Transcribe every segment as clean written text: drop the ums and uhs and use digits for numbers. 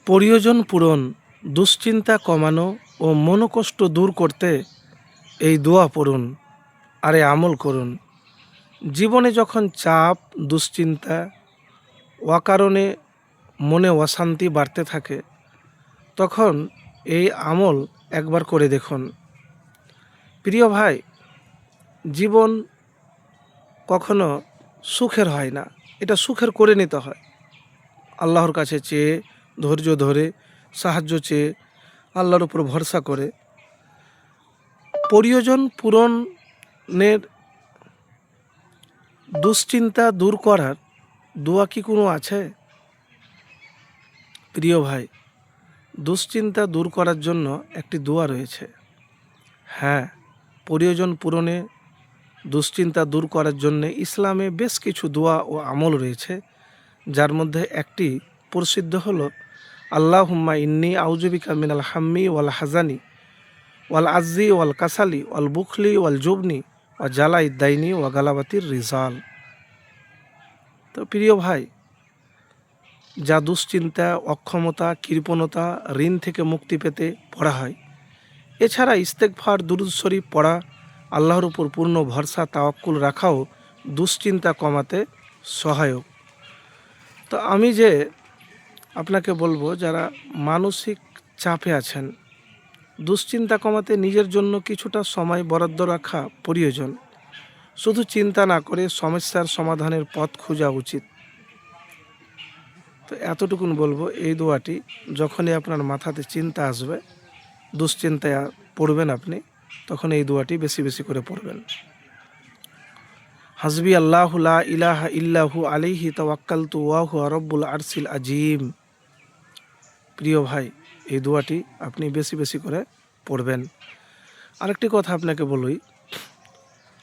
প্রয়োজন পূরণ, দুশ্চিন্তা কমানো ও মনোকষ্ট দূর করতে এই দোয়া পড়ুন আর এই আমল করুন। জীবনে যখন চাপ, দুশ্চিন্তা, অকারণে মনে অশান্তি বাড়তে থাকে, তখন এই আমল একবার করে দেখুন। প্রিয় ভাই, জীবন কখনো সুখের হয় না, এটা সুখের করে নিতে হয়। আল্লাহর কাছে চেয়ে, ধৈর্য ধরে, সাহায্য চেয়ে, আল্লাহর উপর ভরসা করে। প্রয়োজন পূরণের দুশ্চিন্তা দূর করার দোয়া কি কোনো আছে? প্রিয় ভাই, দুশ্চিন্তা দূর করার জন্য একটি দোয়া রয়েছে। হ্যাঁ, প্রয়োজন পূরণে দুশ্চিন্তা দূর করার জন্য ইসলামে বেশ কিছু দোয়া ও আমল রয়েছে, যার মধ্যে একটি প্রসিদ্ধ হলো আল্লাহুম্মা ইন্নী আউযুবিকা মিনাল হাম্মি ওয়াল হাজানি ওয়াল আজ্জি ওয়াল কাসালি ওয়াল বুখলি ওয়াল জুবনি ওয়া জালাই দাইনি ওয়া গালাবাতির রিজাল। তো প্রিয় ভাই, যা দুশ্চিন্তা, অক্ষমতা, কৃপণতা, ঋণ থেকে মুক্তি পেতে পড়া হয়। এছাড়া ইস্তেগফার, দুরূদ শরীফ পড়া, আল্লাহর উপর পূর্ণ ভরসা তাওয়াক্কুল রাখাও দুশ্চিন্তা কমাতে সহায়ক। তো আমি যে আপনাকে বলবো, যারা মানসিক চাপে আছেন, দুশ্চিন্তা কমাতে নিজের জন্য কিছুটা সময় বরাদ্দ রাখা প্রয়োজন। শুধু চিন্তা না করে সমস্যার সমাধানের পথ খোঁজা উচিত। তো এতটুকুন বলবো, এই দোয়াটি যখনই আপনার মাথাতে চিন্তা আসবে, দুশ্চিন্তায় পড়বেন আপনি, তখন এই দোয়াটি বেশি বেশি করে পড়বেন। হাসবি আল্লাহু লা ইলাহা ইল্লাহু আলাইহি তাওয়াক্কালতু ওয়া হুয়া রব্বুল আরশিল আজিম। প্রিয় ভাই, এই দোয়াটি আপনি বেশি বেশি করে পড়বেন। আরেকটি কথা আপনাকে বলি,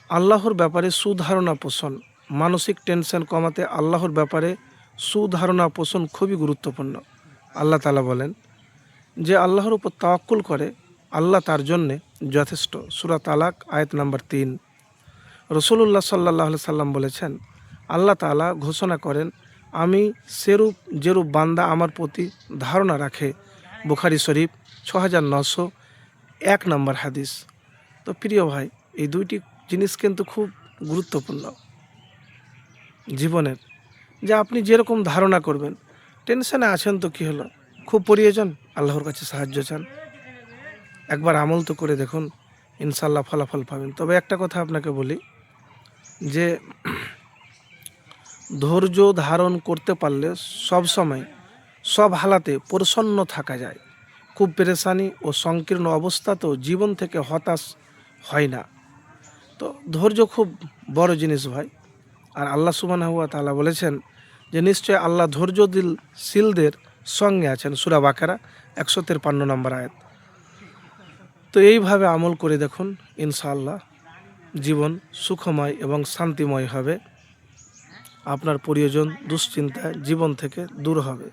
আল্লাহর ব্যাপারে সুধারণা পোষণ, মানসিক টেনশন কমাতে আল্লাহর ব্যাপারে সুধারণা পোষণ খুবই গুরুত্বপূর্ণ। আল্লাহ তাআলা বলেন যে আল্লাহর উপর তাওয়াক্কুল করে, আল্লাহ তার জন্যে যথেষ্ট। সূরা তালাক আয়াত নাম্বার 3। রাসূলুল্লাহ সাল্লাল্লাহু আলাইহি সাল্লাম বলেছেন, আল্লাহ তাআলা ঘোষণা করেন, আমি সেরূপ যেরূপ বান্দা আমার প্রতি ধারণা রাখে। বুখারী শরীফ 6901 নম্বর হাদিস। তো প্রিয় ভাই, এই দুইটি জিনিস কিন্তু খুব গুরুত্বপূর্ণ জীবনের, যে আপনি যেরকম ধারণা করবেন। টেনশনে আছেন তো কী হলো, খুব প্রয়োজন, আল্লাহর কাছে সাহায্য চান, একবার আমল তো করে দেখুন, ইনশাল্লাহ ফলাফল পাবেন। তবে একটা কথা আপনাকে বলি, যে ধৈর্য ধারণ করতে পারলে সব সময়, সব হালাতে প্রসন্ন থাকা যায়। খুব পেরেশানি ও সংকীর্ণ অবস্থাতেও জীবন থেকে হতাশ হয় না। তো ধৈর্য খুব বড় জিনিস ভাই। আর আল্লাহ সুবহানাহু ওয়া তাআলা বলেছেন যে নিশ্চয় আল্লাহ ধৈর্যশীলদের সঙ্গে আছেন। সূরা বাকারা 153 নম্বর আয়াত। তো এইভাবে আমল করে দেখুন, ইনশাআল্লাহ জীবন সুখময় এবং শান্তিময় হবে। আপনার প্রয়োজন, দুশ্চিন্তা জীবন থেকে দূর হবে।